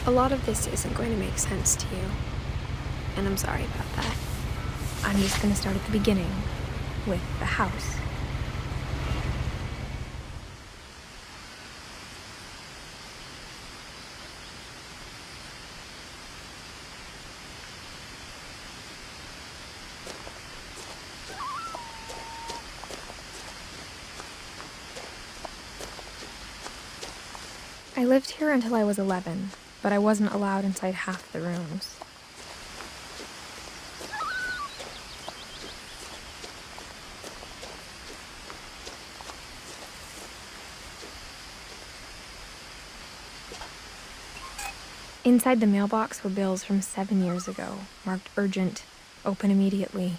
A lot of this isn't going to make sense to you, and I'm sorry about that. I'm just going to start at the beginning, with the house. I lived here until I was 11, but I wasn't allowed inside half the rooms. Inside the mailbox were bills from 7 years ago, marked urgent, open immediately.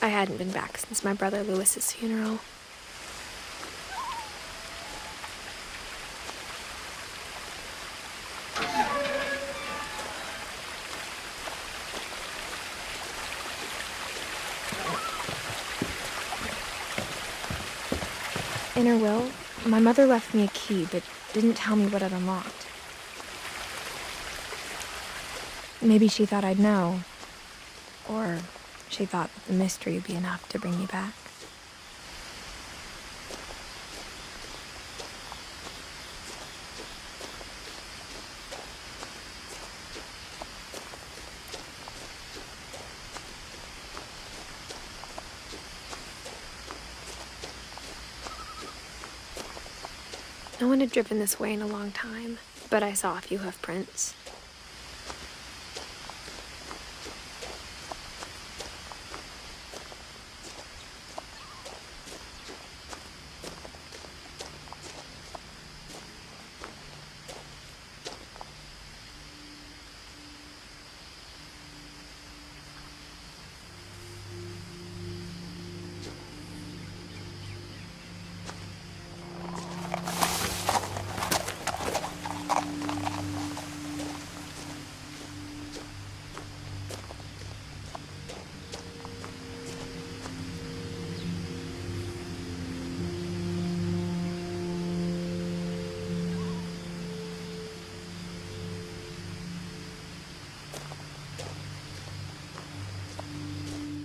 I hadn't been back since my brother Lewis's funeral. In her will, my mother left me a key, but didn't tell me what it unlocked. Maybe she thought I'd know. Or she thought that the mystery would be enough to bring me back. No one had driven this way in a long time, but I saw a few hoof prints.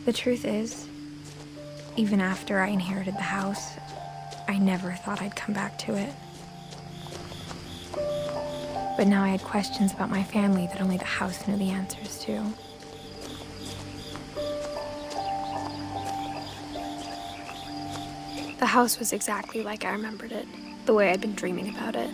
The truth is, even after I inherited the house, I never thought I'd come back to it. But now I had questions about my family that only the house knew the answers to. The house was exactly like I remembered it, the way I'd been dreaming about it.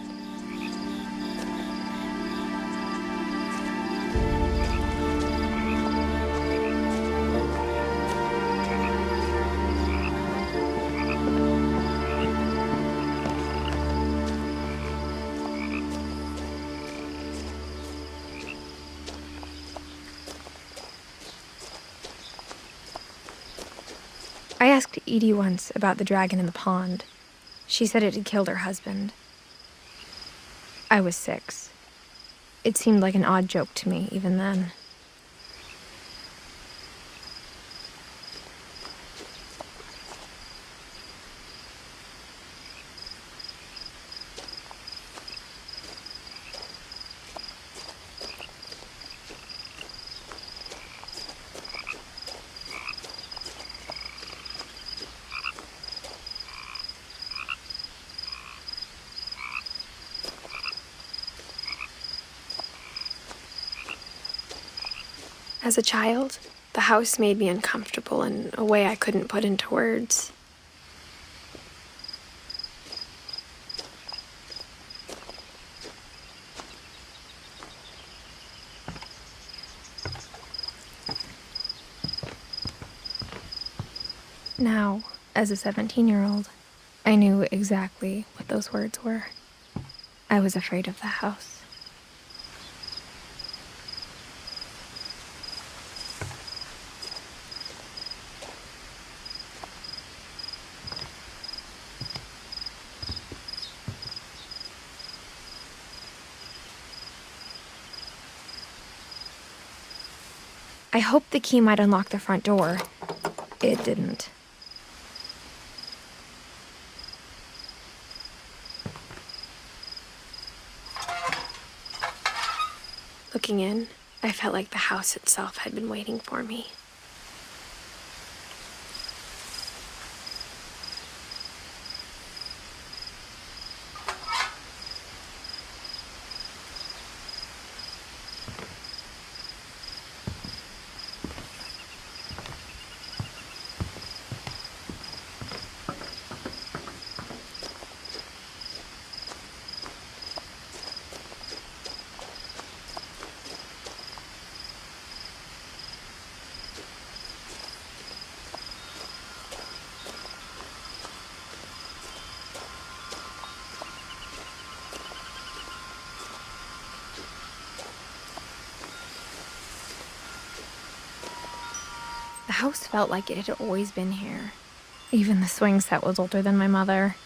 I asked Edie once about the dragon in the pond. She said it had killed her husband. I was 6. It seemed like an odd joke to me, even then. As a child, the house made me uncomfortable in a way I couldn't put into words. Now, as a 17-year-old, I knew exactly what those words were. I was afraid of the house. I hoped the key might unlock the front door. It didn't. Looking in, I felt like the house itself had been waiting for me. The house felt like it had always been here. Even the swing set was older than my mother.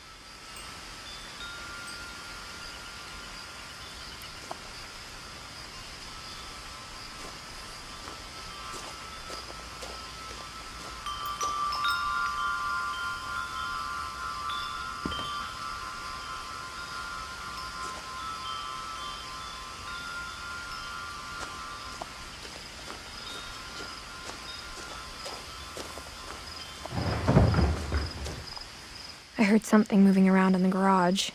I heard something moving around in the garage.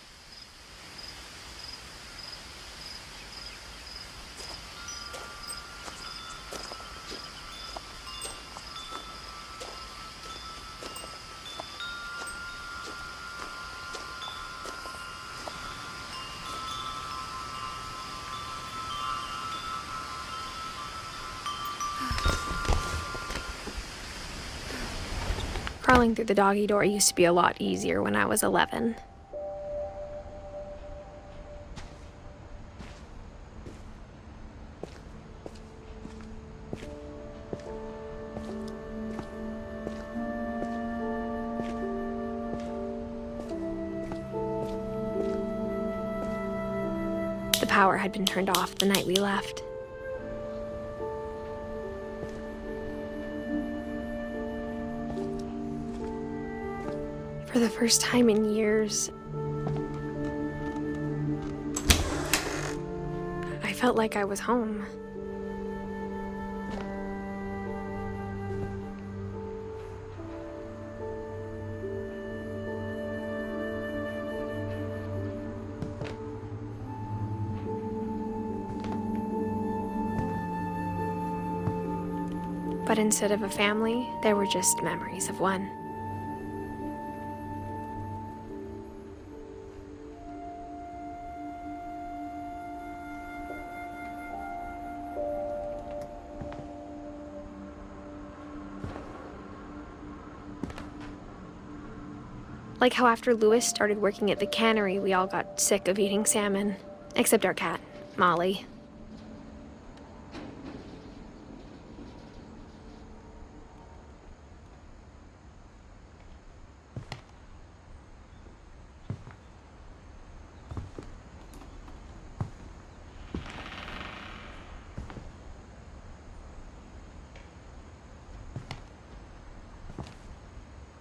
Crawling through the doggy door used to be a lot easier when I was 11. The power had been turned off the night we left. For the first time in years, I felt like I was home. But instead of a family, there were just memories of one. Like how after Lewis started working at the cannery, we all got sick of eating salmon. Except our cat, Molly.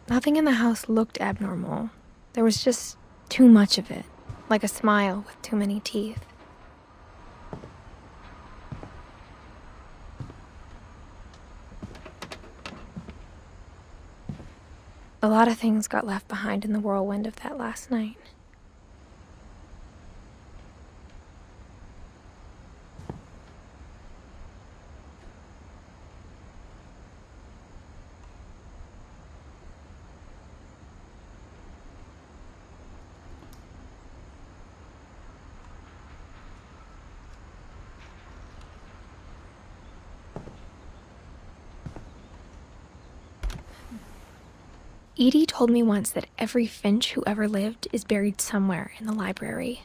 Nothing in the house looked abnormal. There was just too much of it, like a smile with too many teeth. A lot of things got left behind in the whirlwind of that last night. Edie told me once that every Finch who ever lived is buried somewhere in the library.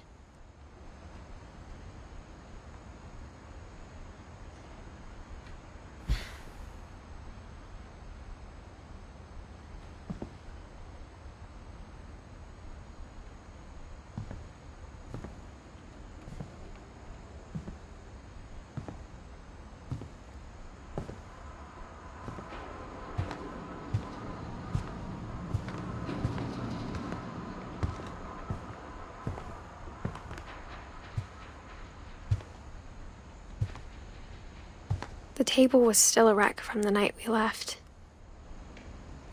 The table was still a wreck from the night we left.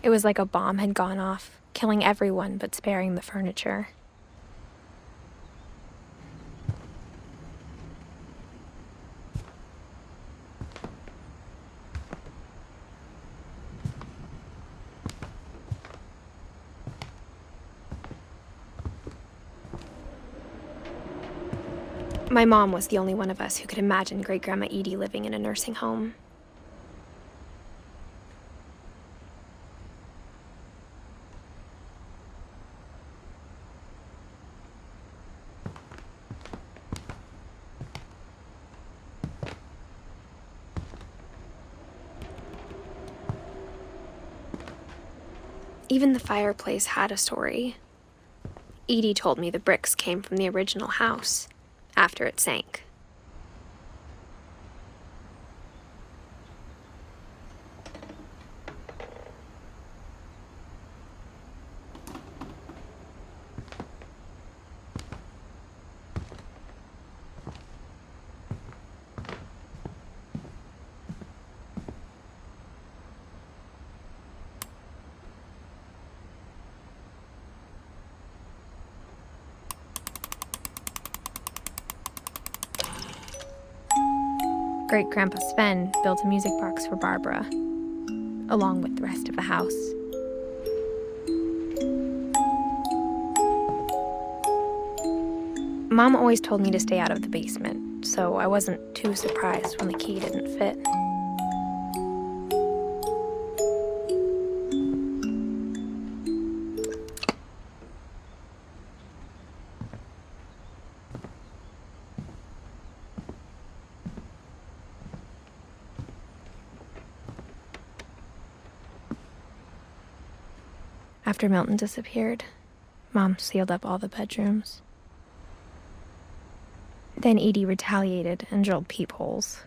It was like a bomb had gone off, killing everyone but sparing the furniture. My mom was the only one of us who could imagine Great-Grandma Edie living in a nursing home. Even the fireplace had a story. Edie told me the bricks came from the original house, after it sank. Great-Grandpa Sven built a music box for Barbara, along with the rest of the house. Mom always told me to stay out of the basement, so I wasn't too surprised when the key didn't fit. After Milton disappeared, Mom sealed up all the bedrooms. Then Edie retaliated and drilled peepholes.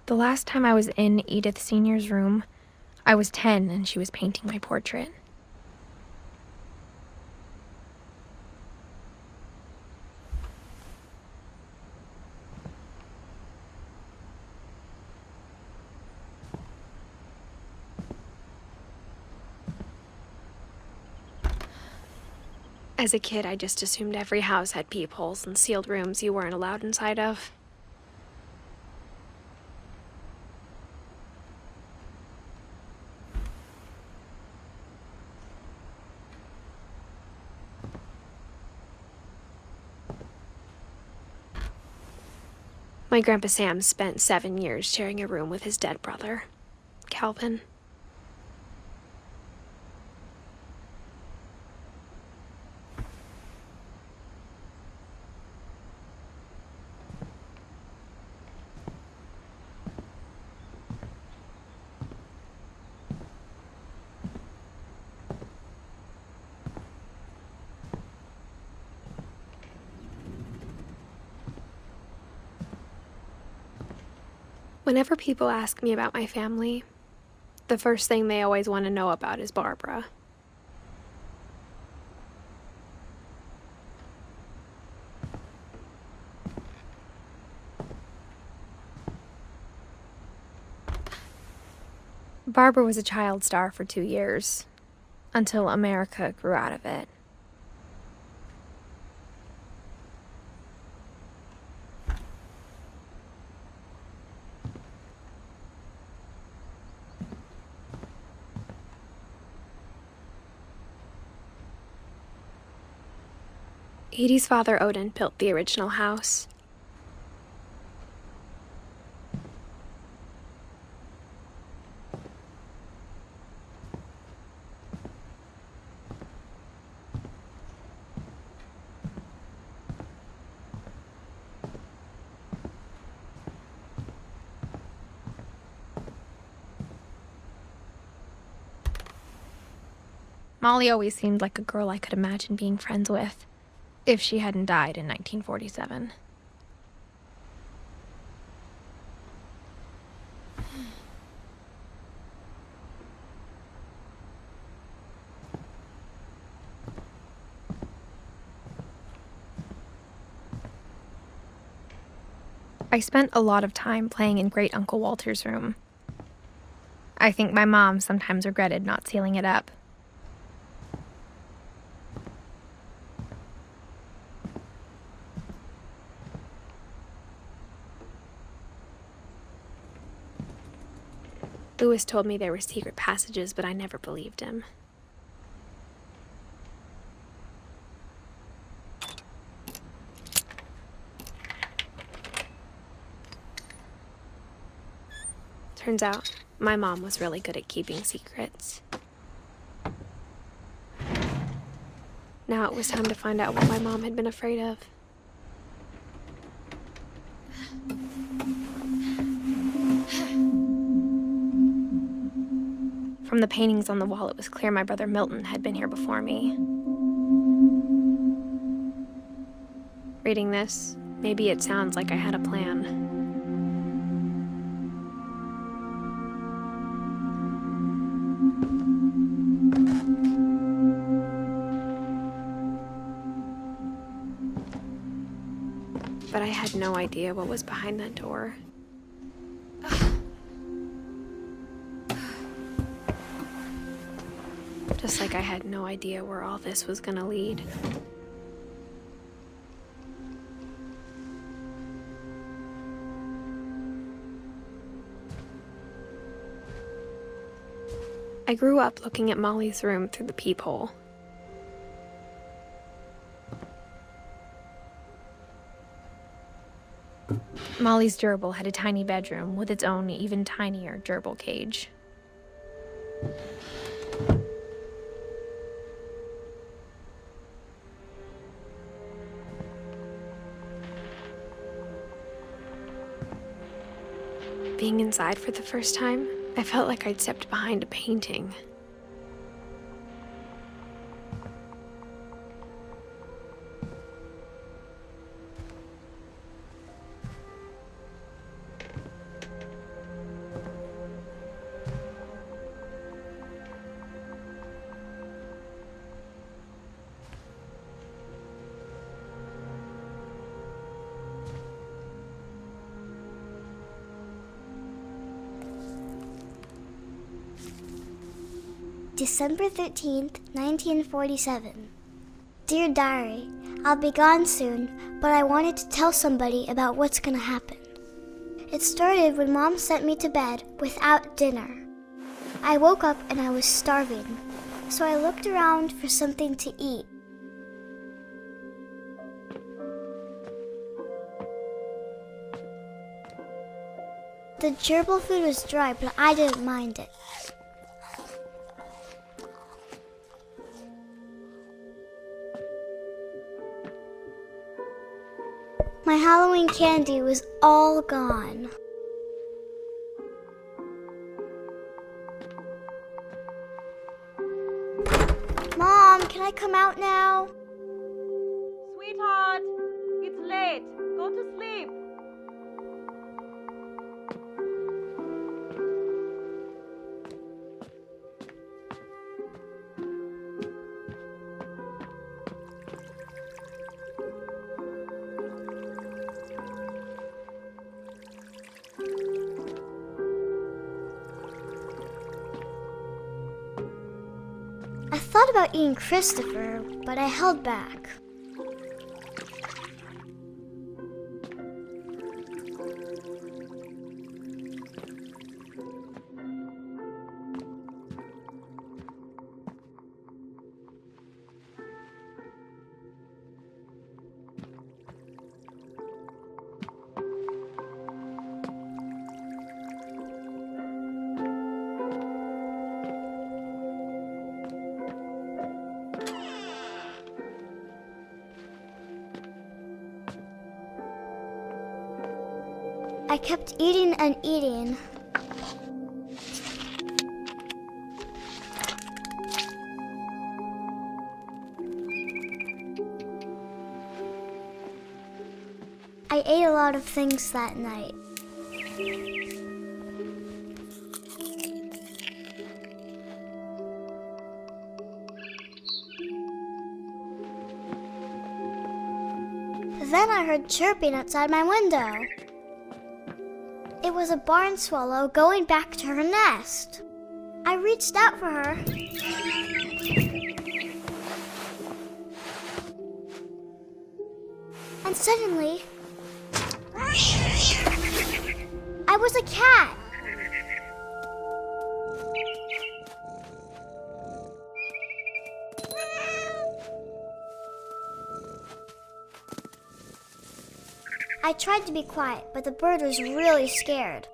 The last time I was in Edith Sr.'s room, I was 10 and she was painting my portrait. As a kid, I just assumed every house had peepholes and sealed rooms you weren't allowed inside of. My Grandpa Sam spent 7 years sharing a room with his dead brother, Calvin. Whenever people ask me about my family, the first thing they always want to know about is Barbara. Barbara was a child star for 2 years, until America grew out of it. Edie's father, Odin, built the original house. Molly always seemed like a girl I could imagine being friends with. If she hadn't died in 1947. I spent a lot of time playing in Great Uncle Walter's room. I think my mom sometimes regretted not sealing it up. Lewis told me there were secret passages, but I never believed him. Turns out, my mom was really good at keeping secrets. Now it was time to find out what my mom had been afraid of. From the paintings on the wall, it was clear my brother Milton had been here before me. Reading this, maybe it sounds like I had a plan. But I had no idea what was behind that door. Just like I had no idea where all this was gonna lead. I grew up looking at Molly's room through the peephole. Molly's gerbil had a tiny bedroom with its own even tinier gerbil cage. Being inside for the first time, I felt like I'd stepped behind a painting. December 13th, 1947. Dear Diary, I'll be gone soon, but I wanted to tell somebody about what's gonna happen. It started when Mom sent me to bed without dinner. I woke up and I was starving, so I looked around for something to eat. The gerbil food was dry, but I didn't mind it. My Halloween candy was all gone. Mom, can I come out now? Sweetheart, it's late. Go to sleep. I thought about eating Christopher, but I held back. I kept eating and eating. I ate a lot of things that night. Then I heard chirping outside my window. It was a barn swallow going back to her nest. I reached out for her. And suddenly, I was a cat. I tried to be quiet, but the bird was really scared.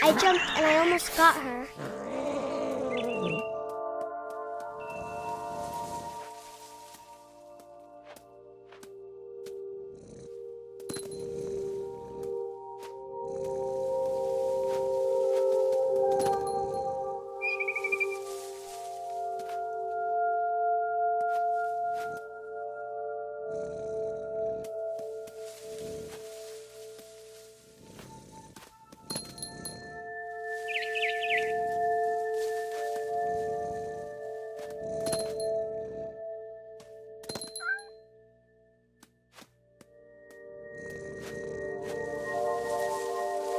I jumped and I almost got her.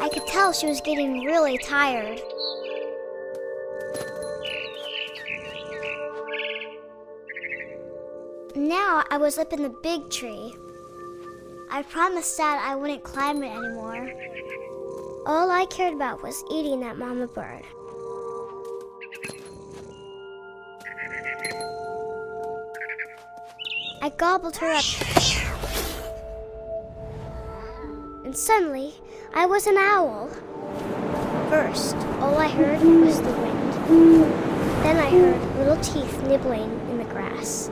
I could tell she was getting really tired. Now I was up in the big tree. I promised Dad I wouldn't climb it anymore. All I cared about was eating that mama bird. I gobbled her up. And suddenly, I was an owl. First, all I heard was the wind. Then I heard little teeth nibbling in the grass.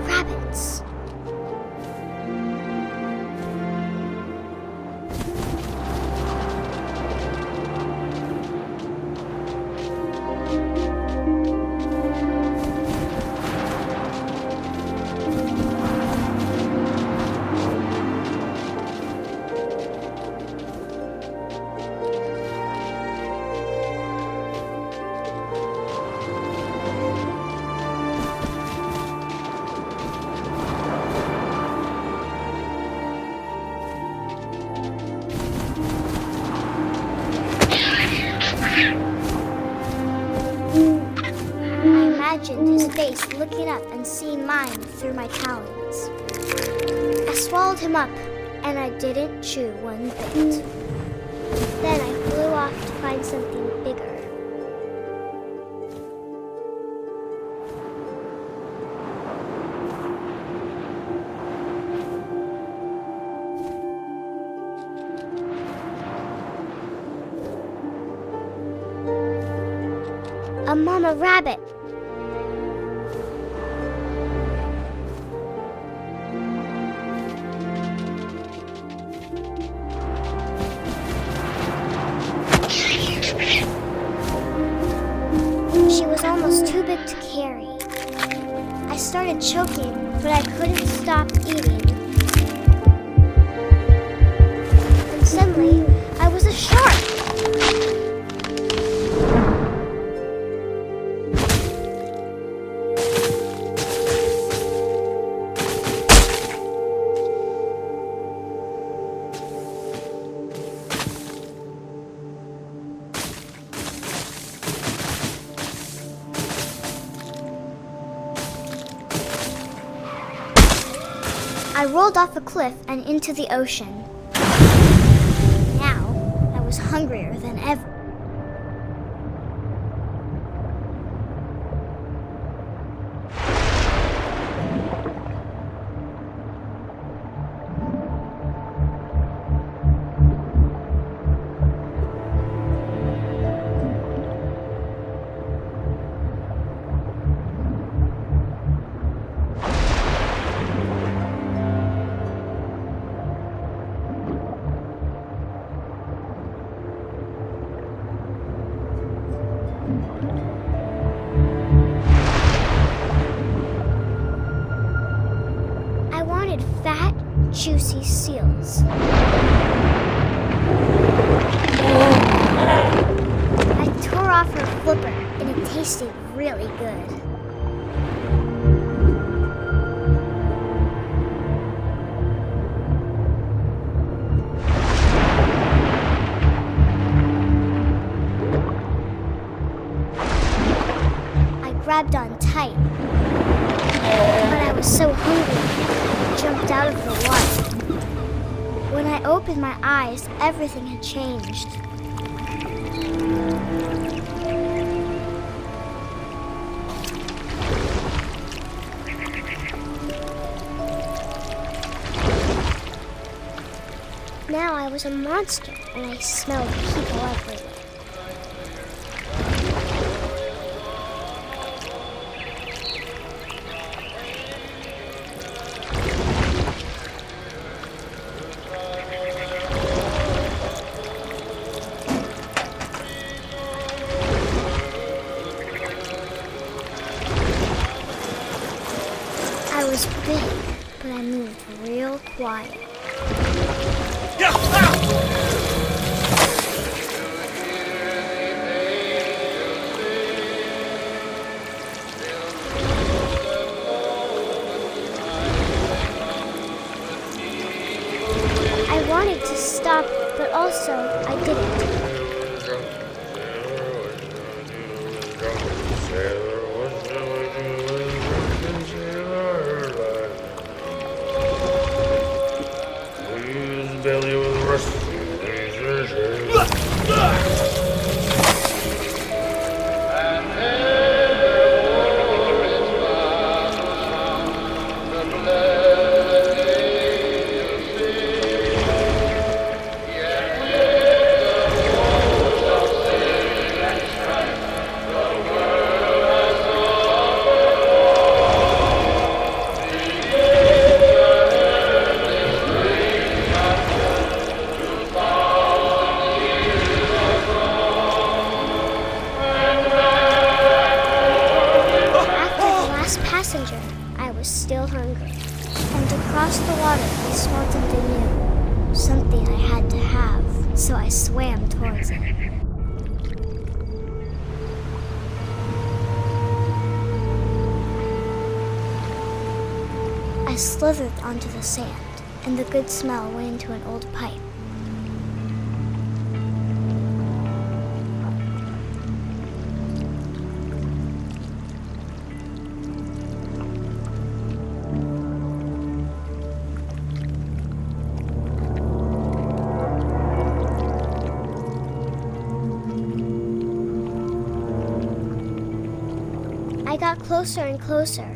Rabbits. Imagined his face looking up and seeing mine through my talons. I swallowed him up, and I didn't chew one bit. Then I flew off to find something bigger. a mama rabbit. She was almost too big to carry. I started choking, but I couldn't stop eating. And suddenly, I was a shark. I rolled off a cliff and into the ocean. Now, I was hungrier than ever. I wanted fat, juicy seals. I tore off her flipper, and it tasted really good. I grabbed on tight, but I was so hungry, I jumped out of the water. When I opened my eyes, everything had changed. Now I was a monster, and I smelled people everywhere. I was big, but I moved real quiet. I wanted to stop, but also I didn't. I was still hungry. And across the water, I smelled something new. Something I had to have, so I swam towards it. I slithered onto the sand, and the good smell went into an old pipe. I got closer and closer.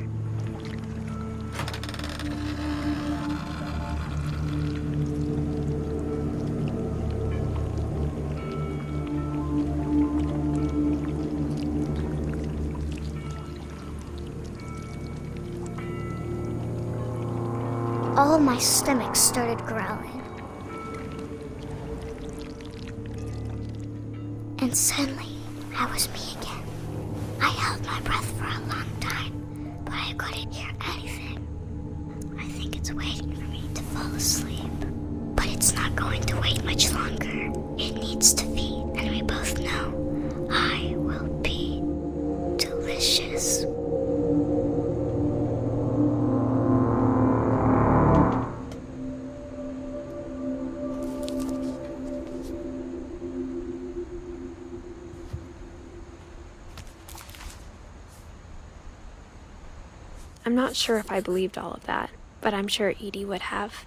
all my stomach started growling. And suddenly, I was me again. I held my breath for a long time, but I couldn't hear anything. I think it's waiting for me to fall asleep. But it's not going to wait much longer. It needs to feed, and we both know I will be delicious. I'm not sure if I believed all of that, but I'm sure Edie would have.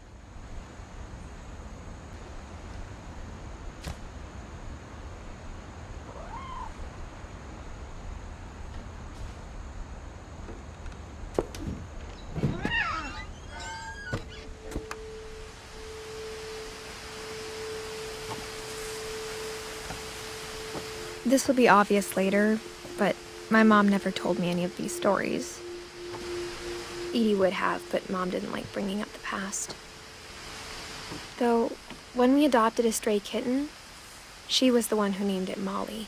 This will be obvious later, but my mom never told me any of these stories. Edie would have, but Mom didn't like bringing up the past. Though, when we adopted a stray kitten, she was the one who named it Molly.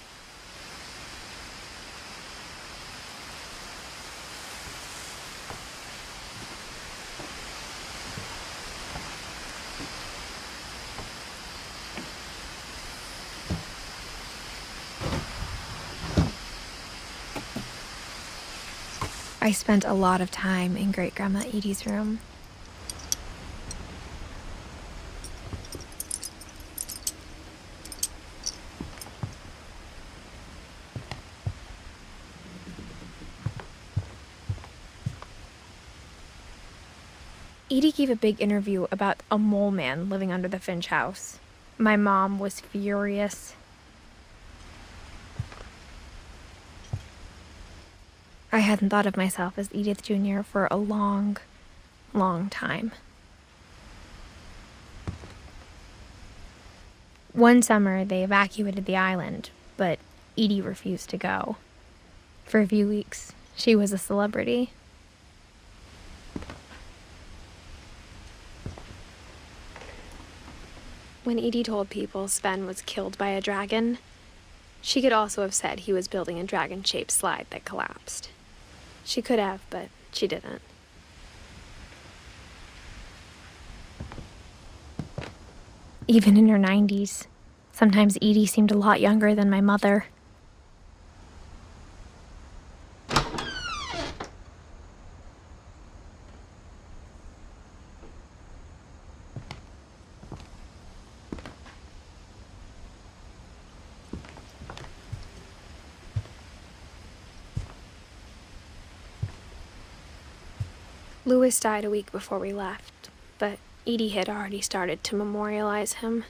I spent a lot of time in Great-Grandma Edie's room. Edie gave a big interview about a mole man living under the Finch house. My mom was furious. I hadn't thought of myself as Edith Jr. for a long, long time. One summer, they evacuated the island, but Edie refused to go. For a few weeks, she was a celebrity. When Edie told people Sven was killed by a dragon, she could also have said he was building a dragon-shaped slide that collapsed. She could have, but she didn't. Even in her 90s, sometimes Edie seemed a lot younger than my mother. Louis died a week before we left, but Edie had already started to memorialize him.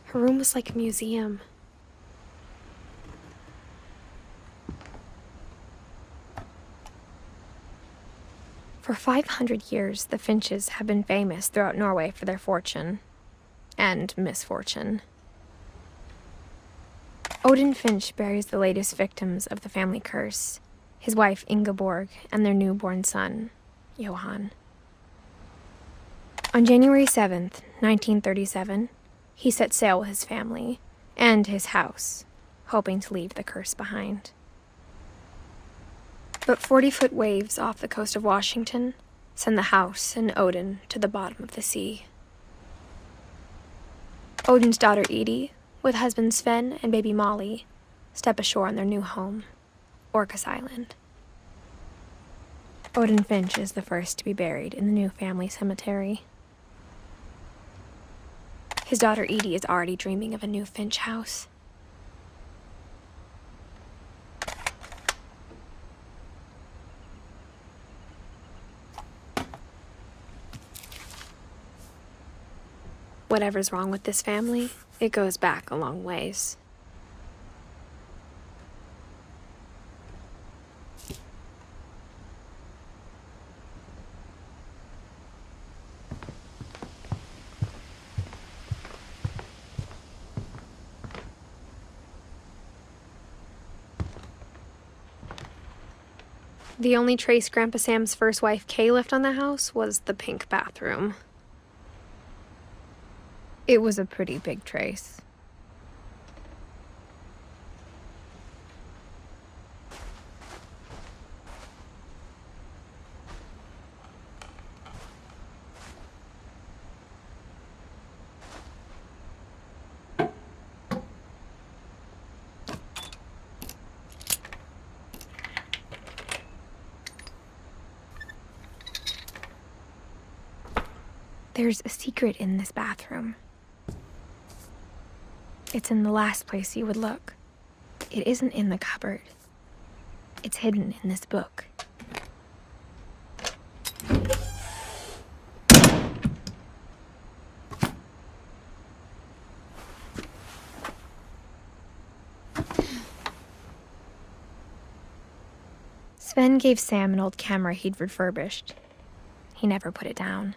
Her room was like a museum. For 500 years, the Finches have been famous throughout Norway for their fortune and misfortune. Odin Finch buries the latest victims of the family curse, his wife Ingeborg and their newborn son, Johan. On January 7th, 1937, he set sail with his family and his house, hoping to leave the curse behind. But 40-foot waves off the coast of Washington send the house and Odin to the bottom of the sea. Odin's daughter Edie, with husband Sven and baby Molly, step ashore on their new home, Orcas Island. Odin Finch is the first to be buried in the new family cemetery. His daughter Edie is already dreaming of a new Finch house. Whatever's wrong with this family, it goes back a long ways. The only trace Grandpa Sam's first wife, Kay, left on the house was the pink bathroom. It was a pretty big trace. There's a secret in this bathroom. It's in the last place you would look. It isn't in the cupboard. It's hidden in this book. Sven gave Sam an old camera he'd refurbished. He never put it down.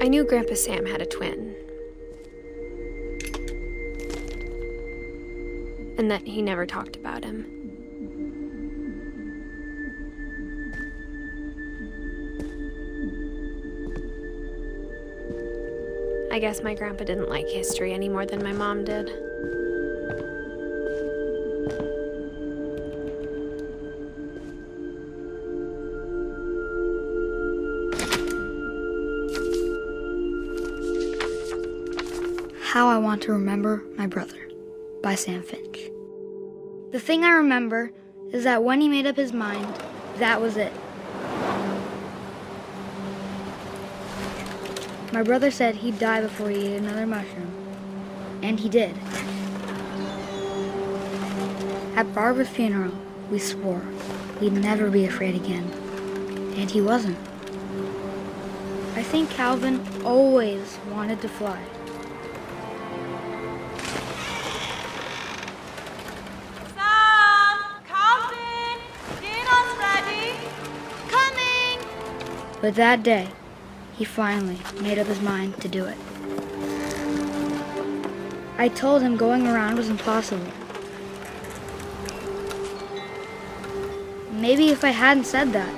I knew Grandpa Sam had a twin. And that he never talked about him. I guess my grandpa didn't like history any more than my mom did. How I Want to Remember My Brother by Sam Finch. The thing I remember is that when he made up his mind, that was it. My brother said he'd die before he ate another mushroom. And he did. At Barbara's funeral, we swore we'd never be afraid again. And he wasn't. I think Calvin always wanted to fly. But that day, he finally made up his mind to do it. I told him going around was impossible. Maybe if I hadn't said that.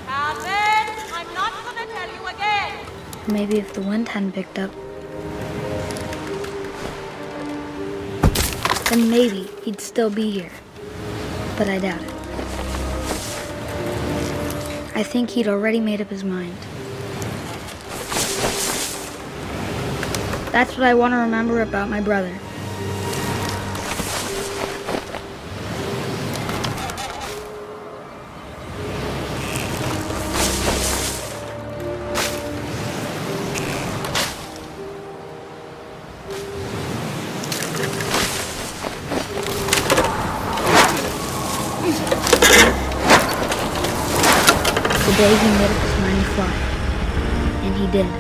Alvin, I'm not gonna tell you again. Maybe if the wind hadn't picked up. Then maybe he'd still be here. But I doubt it. I think he'd already made up his mind. That's what I want to remember about my brother. The day he made up his mind to fly. And he did.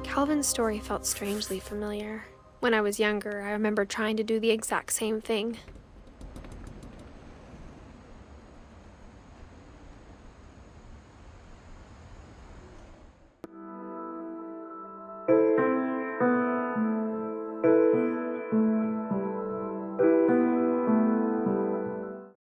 Calvin's story felt strangely familiar. When I was younger, I remember trying to do the exact same thing.